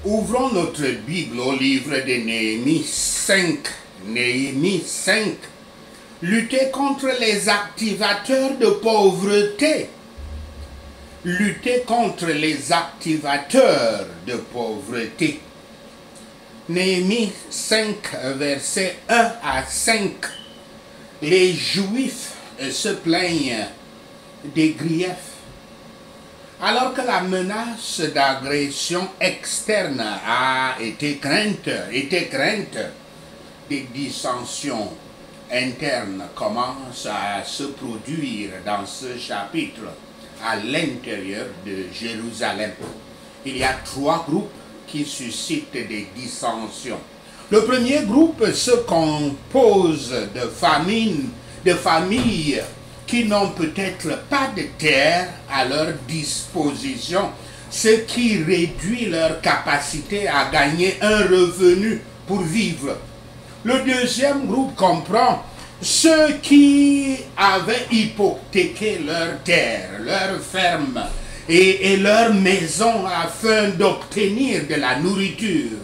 Ouvrons notre Bible au livre de Néhémie 5. Néhémie 5. Lutter contre les activateurs de pauvreté. Lutter contre les activateurs de pauvreté. Néhémie 5, versets 1 à 5. Les Juifs se plaignent des griefs. Alors que la menace d'agression externe était crainte, des dissensions internes commencent à se produire dans ce chapitre à l'intérieur de Jérusalem. Il y a 3 groupes qui suscitent des dissensions. Le premier groupe se compose de familles qui n'ont peut-être pas de terre à leur disposition, ce qui réduit leur capacité à gagner un revenu pour vivre. Le deuxième groupe comprend ceux qui avaient hypothéqué leur terre, leur ferme et leur maison afin d'obtenir de la nourriture.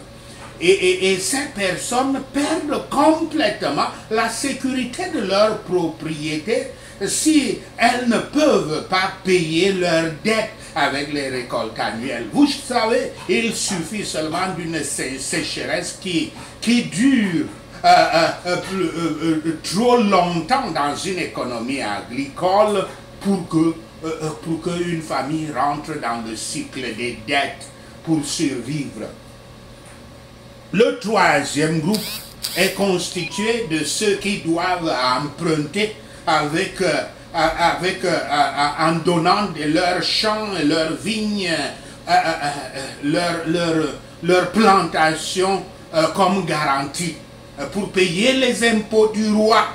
Et ces personnes perdent complètement la sécurité de leur propriété si elles ne peuvent pas payer leurs dettes avec les récoltes annuelles. Vous savez, il suffit seulement d'une sécheresse qui dure trop longtemps dans une économie agricole pour qu'une famille rentre dans le cycle des dettes pour survivre. Le troisième groupe est constitué de ceux qui doivent emprunter en donnant de leurs champs et leurs vignes, leur plantation comme garantie pour payer les impôts du roi.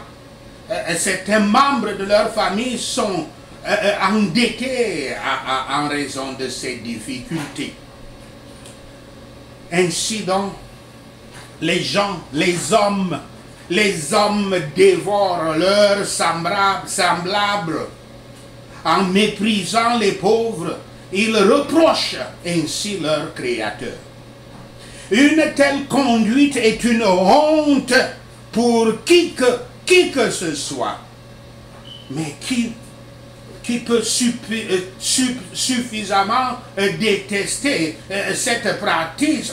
Certains membres de leur famille sont endettés en raison de ces difficultés. Ainsi donc, les hommes dévorent leurs semblables. En méprisant les pauvres, ils reprochent ainsi leur Créateur. Une telle conduite est une honte pour qui que ce soit. Mais qui peut suffisamment détester cette pratique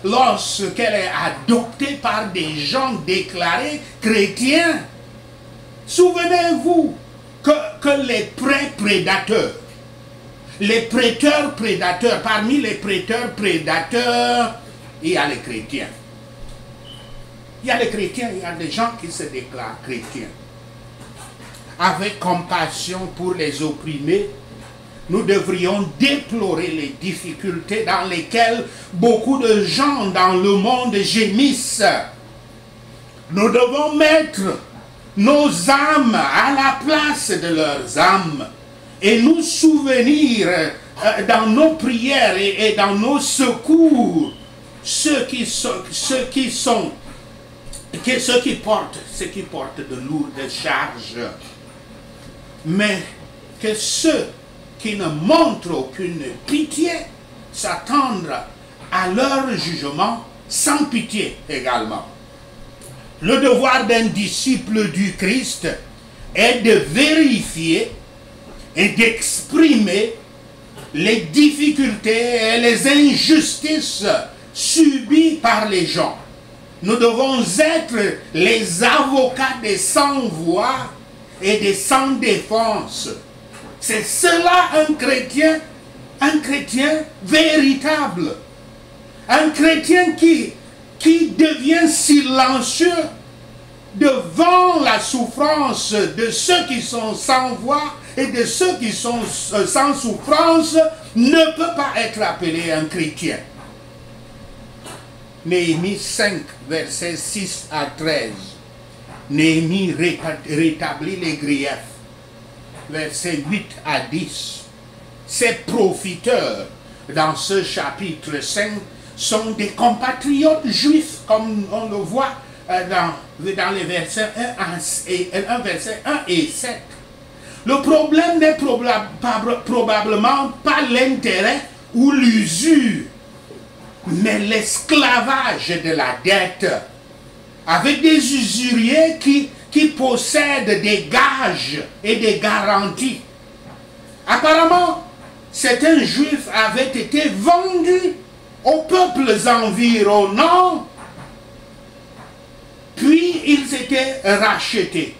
lorsqu'elle est adoptée par des gens déclarés chrétiens? Souvenez-vous que les prêteurs prédateurs, parmi les prêteurs prédateurs, il y a les chrétiens. Il y a les chrétiens, il y a des gens qui se déclarent chrétiens. Avec compassion pour les opprimés, nous devrions déplorer les difficultés dans lesquelles beaucoup de gens dans le monde gémissent. Nous devons mettre nos âmes à la place de leurs âmes et nous souvenir dans nos prières et dans nos secours ceux qui portent de lourdes charges, mais que ceux qui ne montrent aucune pitié s'attendent à leur jugement sans pitié également. Le devoir d'un disciple du Christ est de vérifier et d'exprimer les difficultés et les injustices subies par les gens. Nous devons être les avocats des sans-voix et des sans-défense. C'est cela un chrétien véritable. Un chrétien qui devient silencieux devant la souffrance de ceux qui sont sans voix et de ceux qui sont sans souffrance ne peut pas être appelé un chrétien. Néhémie 5, versets 6 à 13. Néhémie rétablit les griefs. Versets 8 à 10. Ces profiteurs dans ce chapitre 5 sont des compatriotes juifs, comme on le voit dans les versets 1 verset 1 et 7. Le problème n'est probablement pas l'intérêt ou l'usure, mais l'esclavage de la dette, avec des usuriers qui possèdent des gages et des garanties. Apparemment, certains juifs avaient été vendus aux peuples environnants, puis ils étaient rachetés.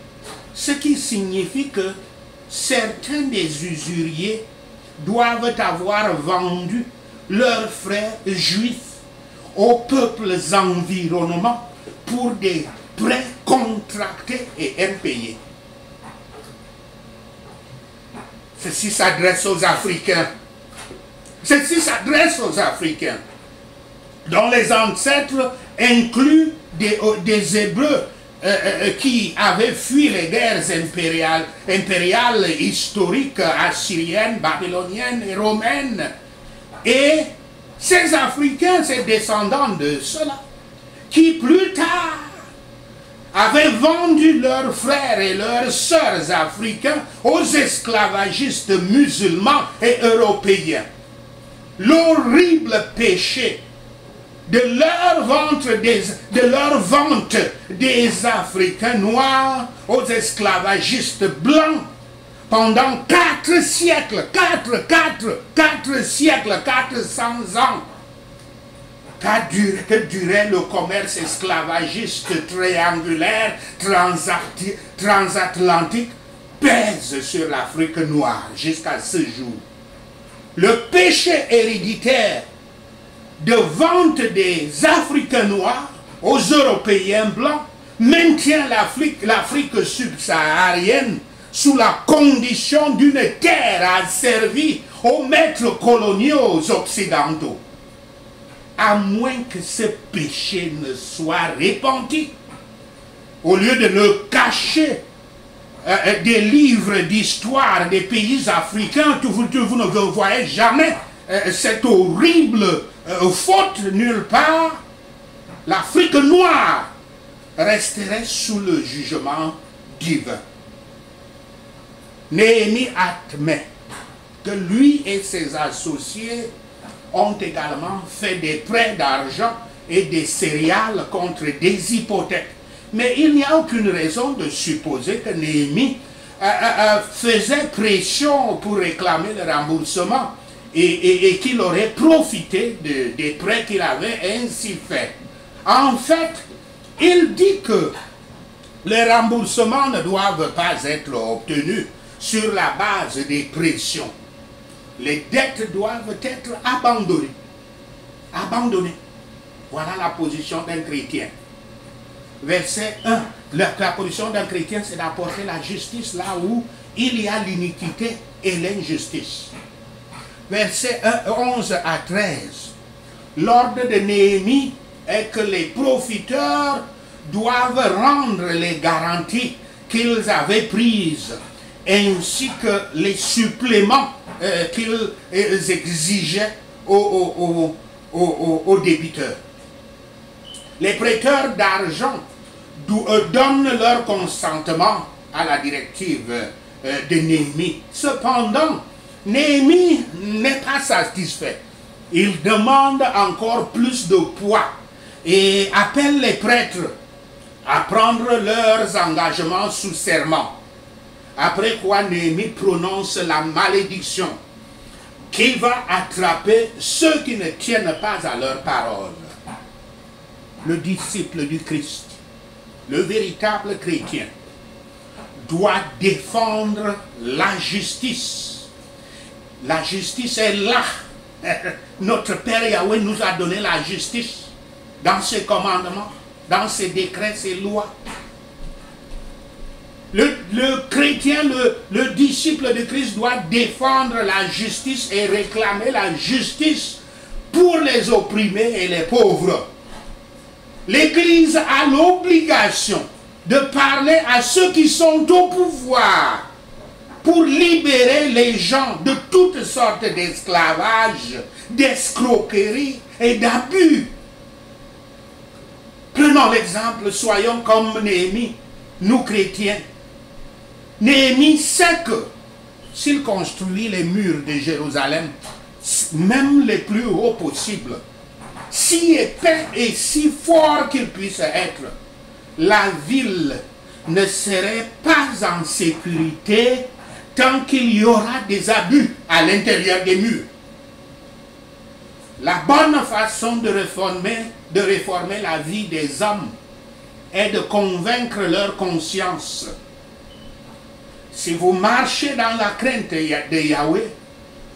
Ce qui signifie que certains des usuriers doivent avoir vendu leurs frères juifs aux peuples environnants pour des prêts contractés et impayés. Ceci s'adresse aux Africains. Ceci s'adresse aux Africains, dont les ancêtres incluent des Hébreux qui avaient fui les guerres impériales historiques, assyriennes, babyloniennes et romaines. Et ces Africains, ces descendants de ceux-là, qui plus tard avaient vendu leurs frères et leurs sœurs africains aux esclavagistes musulmans et européens. L'horrible péché de leur vente des Africains noirs aux esclavagistes blancs pendant 4 siècles, 4 siècles, 400 ans, que durait le commerce esclavagiste triangulaire transatlantique, pèse sur l'Afrique noire jusqu'à ce jour. Le péché héréditaire de vente des Africains noirs aux Européens blancs maintient l'Afrique subsaharienne sous la condition d'une terre asservie aux maîtres coloniaux occidentaux. À moins que ce péché ne soit repenti, au lieu de le cacher des livres d'histoire des pays africains, vous ne voyez jamais cette horrible faute nulle part, l'Afrique noire resterait sous le jugement divin. Néhémie admet que lui et ses associés ont également fait des prêts d'argent et des céréales contre des hypothèques. Mais il n'y a aucune raison de supposer que Néhémie faisait pression pour réclamer le remboursement et qu'il aurait profité des prêts qu'il avait ainsi faits. En fait, il dit que les remboursements ne doivent pas être obtenus sur la base des pressions. Les dettes doivent être abandonnées. Abandonnées. Voilà la position d'un chrétien. Verset 1. La position d'un chrétien, c'est d'apporter la justice là où il y a l'iniquité et l'injustice. Versets 11 à 13. L'ordre de Néhémie est que les profiteurs doivent rendre les garanties qu'ils avaient prises, ainsi que les suppléments qu'ils exigeaient aux débiteurs. Les prêteurs d'argent donnent leur consentement à la directive de Néhémie. Cependant, Néhémie n'est pas satisfait. Il demande encore plus de poids et appelle les prêtres à prendre leurs engagements sous serment. Après quoi Néhémie prononce la malédiction qui va attraper ceux qui ne tiennent pas à leur parole. Le disciple du Christ, le véritable chrétien, doit défendre la justice. La justice est là. Notre Père Yahweh nous a donné la justice dans ses commandements, dans ses décrets, ses lois. Le chrétien, le disciple de Christ doit défendre la justice et réclamer la justice pour les opprimés et les pauvres. L'Église a l'obligation de parler à ceux qui sont au pouvoir pour libérer les gens de toutes sortes d'esclavage, d'escroquerie et d'abus. Prenons l'exemple, soyons comme Néhémie, nous chrétiens. Néhémie sait que s'il construit les murs de Jérusalem, même les plus hauts possibles, si épais et si fort qu'ils puissent être, la ville ne serait pas en sécurité tant qu'il y aura des abus à l'intérieur des murs. La bonne façon de réformer la vie des hommes est de convaincre leur conscience. Si vous marchez dans la crainte de Yahweh,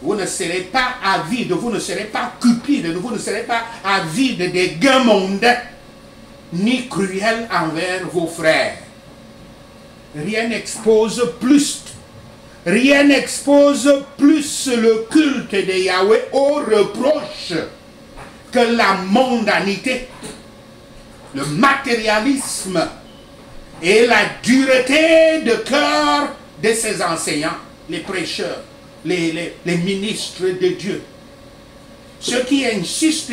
vous ne serez pas avide, vous ne serez pas cupide, vous ne serez pas avide des gains mondains, ni cruel envers vos frères. Rien n'expose plus le culte de Yahweh au reproche que la mondanité, le matérialisme et la dureté de cœur de ses enseignants, les prêcheurs, les ministres de Dieu. Ceux qui insistent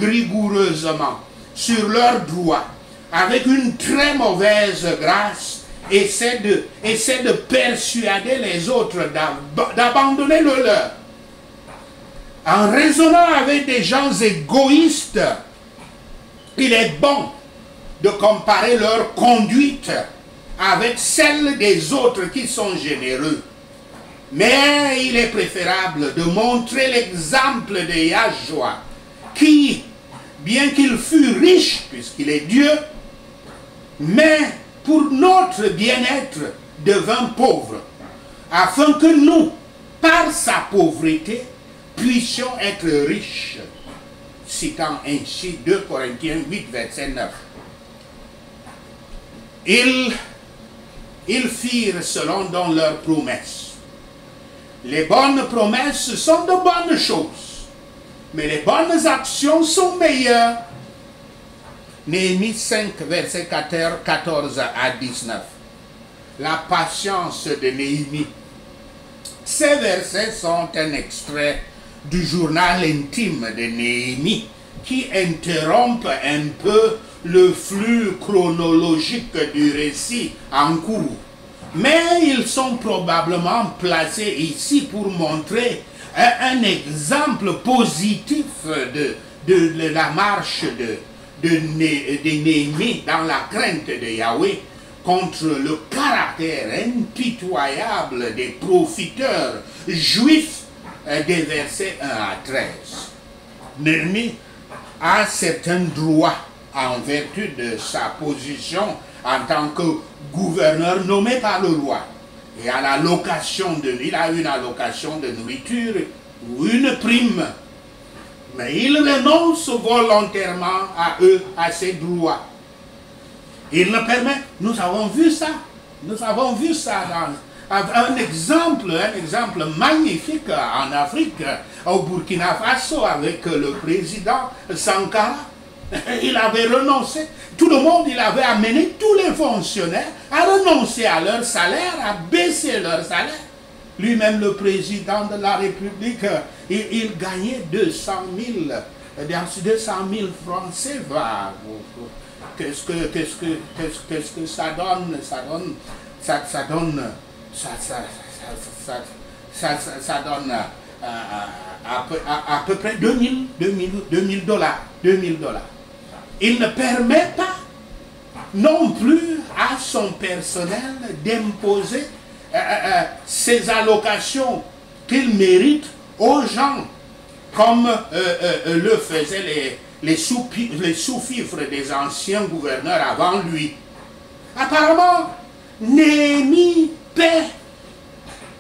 rigoureusement sur leurs droits avec une très mauvaise grâce essaient de persuader les autres d'abandonner le leur. En raisonnant avec des gens égoïstes, il est bon de comparer leur conduite avec celle des autres qui sont généreux. Mais il est préférable de montrer l'exemple de Yahshua, qui, bien qu'il fût riche, puisqu'il est Dieu, mais pour notre bien-être devint pauvre, afin que nous, par sa pauvreté, puissions être riches. Citant ainsi 2 Corinthiens 8, verset 9. Ils firent selon dans leurs promesses. Les bonnes promesses sont de bonnes choses, mais les bonnes actions sont meilleures. Néhémie 5, verset 14 à 19. La patience de Néhémie. Ces versets sont un extrait du journal intime de Néhémie qui interrompt un peu le flux chronologique du récit en cours. Mais ils sont probablement placés ici pour montrer un exemple positif de la marche de Néhémie dans la crainte de Yahweh contre le caractère impitoyable des profiteurs juifs des versets 1 à 13. Néhémie a certains droits en vertu de sa position en tant que gouverneur nommé par le roi. Et il a une allocation de nourriture ou une prime. Mais il renonce volontairement à ses droits. Il le permet. Nous avons vu ça dans un exemple magnifique en Afrique, au Burkina Faso, avec le président Sankara. Il avait renoncé. Tout le monde, il avait amené tous les fonctionnaires à renoncer à leur salaire, à baisser leur salaire. Lui-même, le président de la République, il gagnait 200 000 francs CFA. Qu'est-ce que ça donne? Ça donne à peu près 2000 dollars. Il ne permet pas non plus à son personnel d'imposer ces allocations qu'il mérite aux gens, comme le faisaient les sous-fifres des anciens gouverneurs avant lui. Apparemment, Néhémie paie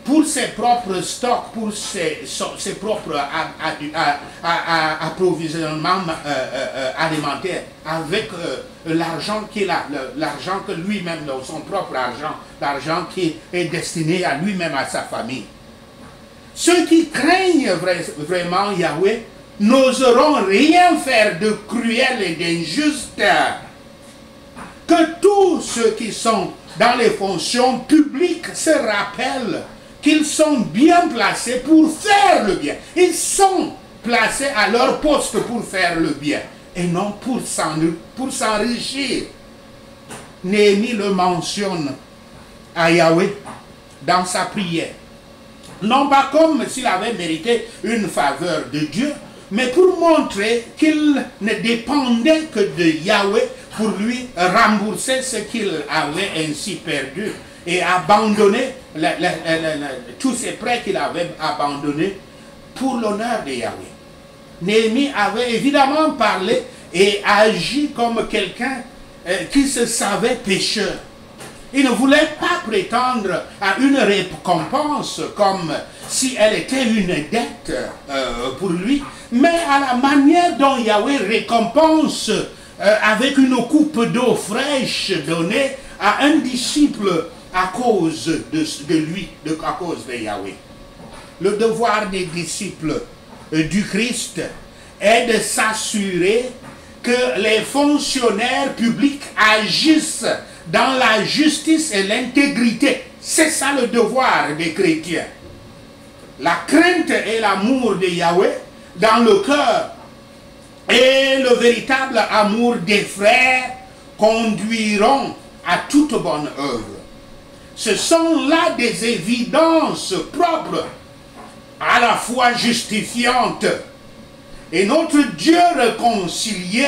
pour ses propres stocks, pour ses propres approvisionnements alimentaires, avec l'argent qu'il a, l'argent que lui-même, son propre argent, l'argent qui est destiné à lui-même, à sa famille. Ceux qui craignent vraiment Yahweh n'oseront rien faire de cruel et d'injuste. Que tous ceux qui sont dans les fonctions publiques se rappellent qu'ils sont bien placés pour faire le bien. Ils sont placés à leur poste pour faire le bien et non pour s'enrichir. Néhémie le mentionne à Yahweh dans sa prière. Non pas comme s'il avait mérité une faveur de Dieu, mais pour montrer qu'il ne dépendait que de Yahweh pour lui rembourser ce qu'il avait ainsi perdu et abandonner tous ces prêts qu'il avait abandonnés pour l'honneur de Yahweh. Néhémie avait évidemment parlé et agi comme quelqu'un qui se savait pécheur. Il ne voulait pas prétendre à une récompense comme si elle était une dette pour lui, mais à la manière dont Yahweh récompense avec une coupe d'eau fraîche donnée à un disciple à cause de lui, à cause de Yahweh. Le devoir des disciples du Christ est de s'assurer que les fonctionnaires publics agissent dans la justice et l'intégrité. C'est ça le devoir des chrétiens. La crainte et l'amour de Yahweh dans le cœur et le véritable amour des frères conduiront à toute bonne œuvre. Ce sont là des évidences propres, à la fois justifiantes. Et notre Dieu réconcilié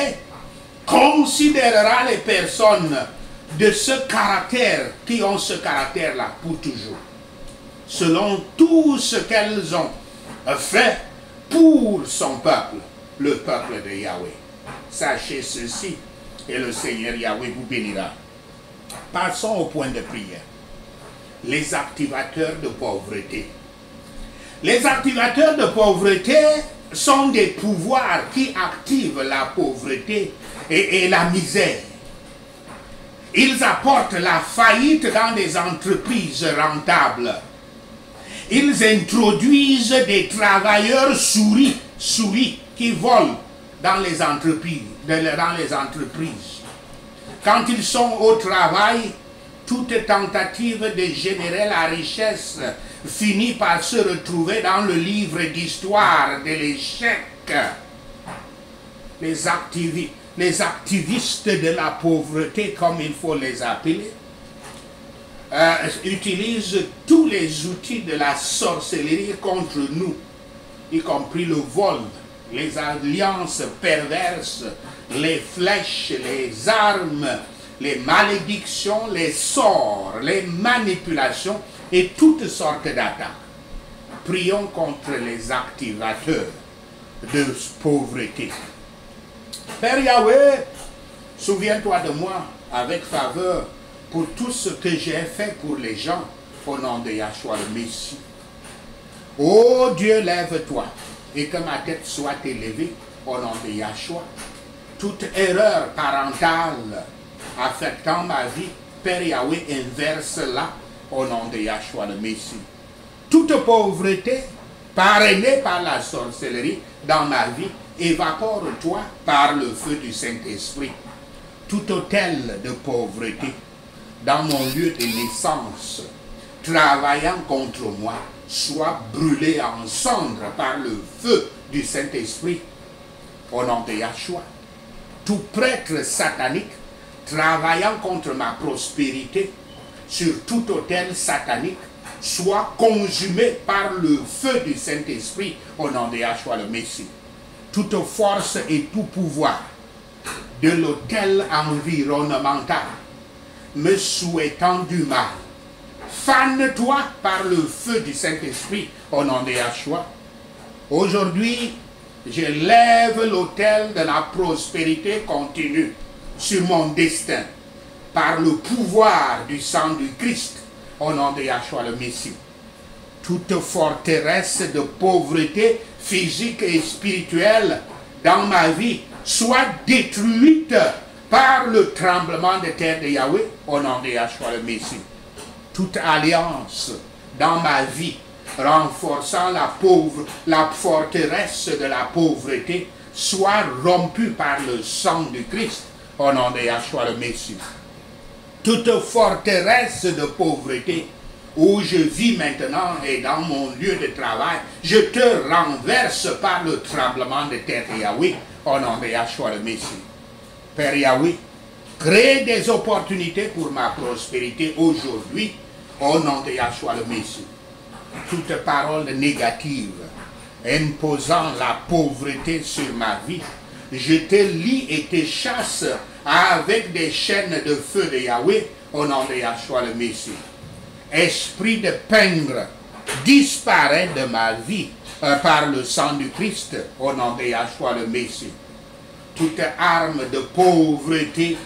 considérera les personnes de ce caractère, qui ont ce caractère-là pour toujours, selon tout ce qu'elles ont fait pour son peuple, le peuple de Yahweh. Sachez ceci, et le Seigneur Yahweh vous bénira. Passons au point de prière. Les activateurs de pauvreté. Les activateurs de pauvreté sont des pouvoirs qui activent la pauvreté et la misère. Ils apportent la faillite dans des entreprises rentables. Ils introduisent des travailleurs souris qui volent dans les entreprises. Quand ils sont au travail, toute tentative de générer la richesse finit par se retrouver dans le livre d'histoire de l'échec. Les activistes de la pauvreté, comme il faut les appeler, utilisent tous les outils de la sorcellerie contre nous, y compris le vol, les alliances perverses, les flèches, les armes, les malédictions, les sorts, les manipulations et toutes sortes d'attaques. Prions contre les activateurs de pauvreté. Père Yahweh, souviens-toi de moi avec faveur pour tout ce que j'ai fait pour les gens au nom de Yahshua le Messie. Ô Dieu, lève-toi et que ma tête soit élevée au nom de Yahshua. Toute erreur parentale affectant ma vie, Père Yahweh, inverse-la au nom de Yahshua le Messie. Toute pauvreté parrainée par la sorcellerie dans ma vie, évapore-toi par le feu du Saint-Esprit. Tout autel de pauvreté dans mon lieu de naissance, travaillant contre moi, soit brûlé en cendres par le feu du Saint-Esprit au nom de Yahshua. Tout prêtre satanique travaillant contre ma prospérité sur tout autel satanique soit consumé par le feu du Saint-Esprit au nom de Yahshua le Messie. Toute force et tout pouvoir de l'autel environnemental me souhaitant du mal, fane-toi par le feu du Saint-Esprit au nom de Yahshua. Aujourd'hui, je lève l'autel de la prospérité continue sur mon destin par le pouvoir du sang du Christ au nom de Yahshua le Messie. Toute forteresse de pauvreté physique et spirituelle dans ma vie soit détruite par le tremblement de terre de Yahweh au nom de Yahshua le Messie. Toute alliance dans ma vie renforçant la forteresse de la pauvreté soit rompue par le sang du Christ au nom de Yahshua le Messie. Toute forteresse de pauvreté où je vis maintenant et dans mon lieu de travail, je te renverse par le tremblement de terre de Yahweh au nom de Yahshua le Messie. Père Yahweh, crée des opportunités pour ma prospérité aujourd'hui au nom de Yahshua le Messie. toute parole négative imposant la pauvreté sur ma vie, je te lie et te chasse avec des chaînes de feu de Yahweh au nom de Yahshua le Messie. Esprit de pingre, disparaît de ma vie par le sang du Christ au nom de Yahshua le Messie. Toute arme de pauvreté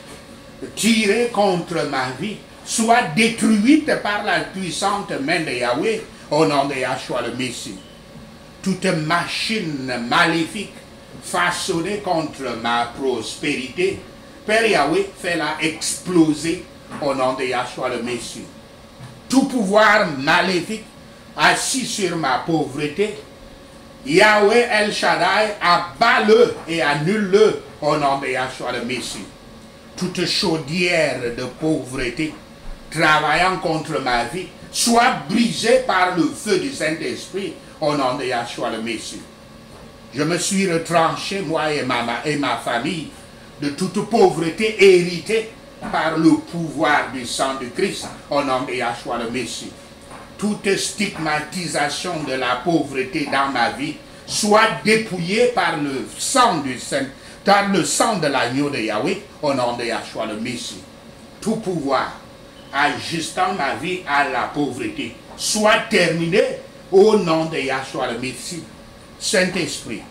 tirée contre ma vie soit détruite par la puissante main de Yahweh au nom de Yahshua le Messie. Toute machine maléfique façonnée contre ma prospérité, Père Yahweh, fais-la exploser au nom de Yahshua le Messie. Tout pouvoir maléfique assis sur ma pauvreté, Yahweh El Shaddai, abat-le et annule-le au nom de Yahshua le Messie. Toute chaudière de pauvreté travaillant contre ma vie soit brisée par le feu du Saint-Esprit au nom de Yahshua le Messie. Je me suis retranché, moi et ma famille, de toute pauvreté héritée par le pouvoir du sang de Christ au nom de Yahshua le Messie. Toute stigmatisation de la pauvreté dans ma vie soit dépouillée par le sang du Saint, par le sang de l'agneau de Yahweh au nom de Yahshua le Messie. Tout pouvoir ajustant ma vie à la pauvreté soit terminé au nom de Yahshua le Messie. Saint-Esprit,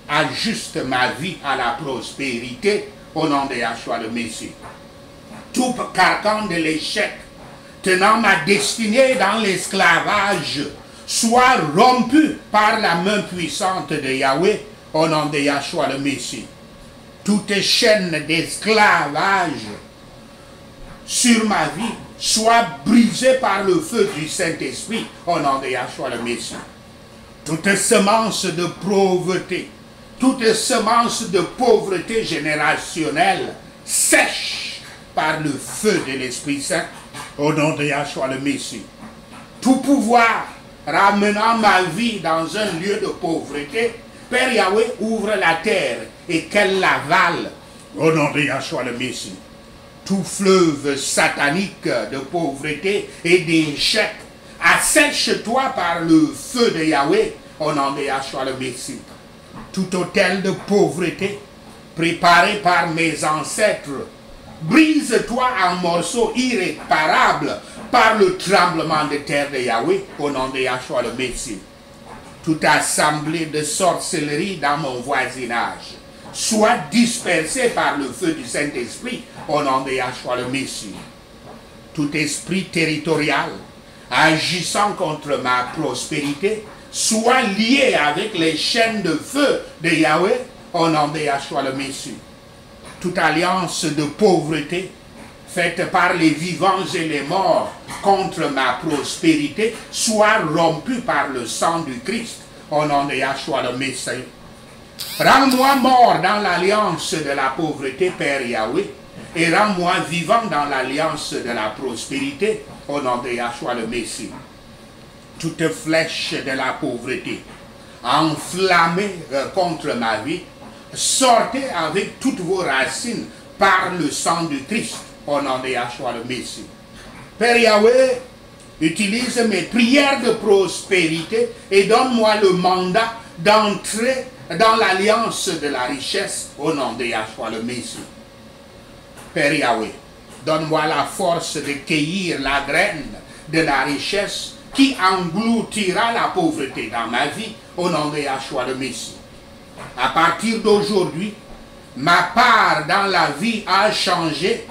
ajuste ma vie à la prospérité au nom de Yahshua le Messie. Tout carcan de l'échec tenant ma destinée dans l'esclavage soit rompu par la main puissante de Yahweh au nom de Yahshua le Messie. Toute chaîne d'esclavage sur ma vie soit brisée par le feu du Saint-Esprit au nom de Yahshua le Messie. Toute semence de pauvreté, toute semence de pauvreté générationnelle sèche par le feu de l'Esprit Saint au nom de Yahshua le Messie. Tout pouvoir ramenant ma vie dans un lieu de pauvreté, Père Yahweh, ouvre la terre et qu'elle l'avale au nom de Yahshua le Messie. Tout fleuve satanique de pauvreté et d'échec, assèche-toi par le feu de Yahweh au nom de Yahshua le Messie. Tout autel de pauvreté préparé par mes ancêtres, brise-toi en morceaux irréparables par le tremblement de terre de Yahweh au nom de Yahshua le Messie. Toute assemblée de sorcellerie dans mon voisinage soit dispersée par le feu du Saint-Esprit au nom de Yahshua le Messie. Tout esprit territorial agissant contre ma prospérité soit lié avec les chaînes de feu de Yahweh au nom de Yahshua le Messie. Toute alliance de pauvreté faite par les vivants et les morts contre ma prospérité soit rompue par le sang du Christ au nom de Yahshua le Messie. Rends-moi mort dans l'alliance de la pauvreté, Père Yahweh, et rends-moi vivant dans l'alliance de la prospérité au nom de Yahshua le Messie. Toute flèche de la pauvreté enflammée contre ma vie, sortez avec toutes vos racines par le sang du Christ au nom de Yahshua le Messie. Père Yahweh, utilise mes prières de prospérité et donne-moi le mandat d'entrer dans l'alliance de la richesse au nom de Yahshua le Messie. Père Yahweh, donne-moi la force de cueillir la graine de la richesse qui engloutira la pauvreté dans ma vie au nom de Yahshua le Messie. À partir d'aujourd'hui, ma part dans la vie a changé,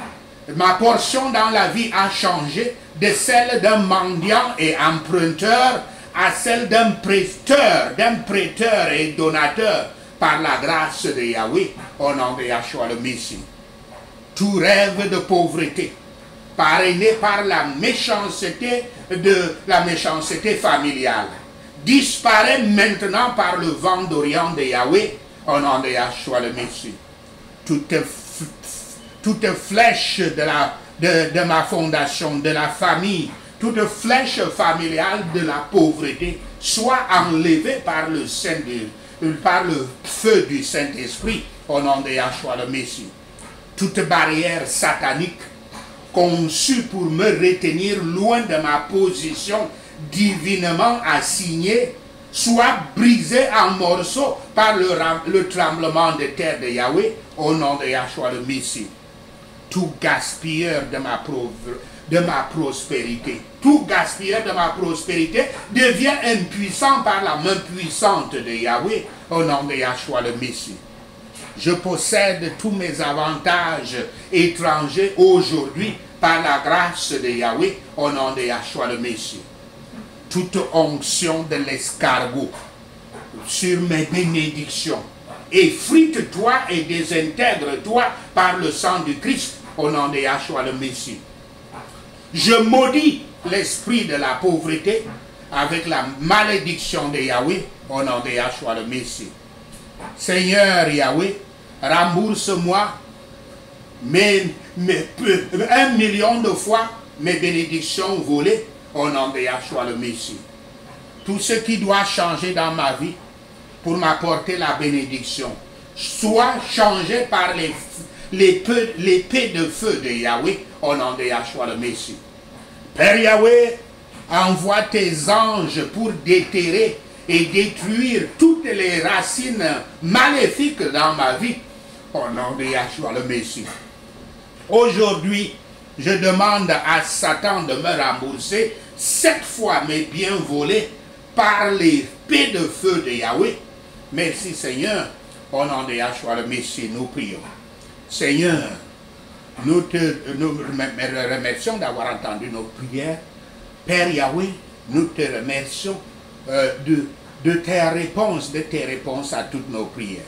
ma portion dans la vie a changé de celle d'un mendiant et emprunteur à celle d'un prêteur et donateur par la grâce de Yahweh au nom de Yahshua le Messie. Tout rêve de pauvreté parrainé par la méchanceté familiale disparaît maintenant par le vent d'Orient de Yahweh au nom de Yahshua le Messie. Toute flèche de ma fondation, de la famille, toute flèche familiale de la pauvreté soit enlevée par le feu du Saint-Esprit au nom de Yahshua le Messie. Toute barrière satanique conçue pour me retenir loin de ma position divinement assigné soit brisé en morceaux par le tremblement de terre de Yahweh au nom de Yahshua le Messie. Tout gaspilleur de ma prospérité, tout gaspilleur de ma prospérité devient impuissant par la main puissante de Yahweh au nom de Yahshua le Messie. Je possède tous mes avantages étrangers aujourd'hui par la grâce de Yahweh au nom de Yahshua le Messie. Toute onction de l'escargot sur mes bénédictions, effrite-toi et désintègre-toi par le sang du Christ au nom de Yahshua le Messie. Je maudis l'esprit de la pauvreté avec la malédiction de Yahweh au nom de Yahshua le Messie. Seigneur Yahweh, rembourse-moi 1 million de fois mes bénédictions volées au nom de Yahshua le Messie. Tout ce qui doit changer dans ma vie pour m'apporter la bénédiction, soit changé par l'épée de feu de Yahweh au nom de Yahshua le Messie. Père Yahweh, envoie tes anges pour déterrer et détruire toutes les racines maléfiques dans ma vie au nom de Yahshua le Messie. Aujourd'hui, je demande à Satan de me rembourser 7 fois mes biens volés par l'épée de feu de Yahweh. Merci Seigneur, au nom de Yahshua le Messie, nous prions. Seigneur, nous remercions d'avoir entendu nos prières. Père Yahweh, nous te remercions de tes réponses à toutes nos prières.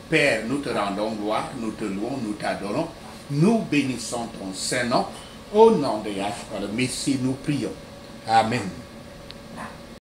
Père, nous te rendons gloire, nous te louons, nous t'adorons. Nous bénissons ton Saint-Nom. Au nom de Yahshua le Messie, nous prions. Amen.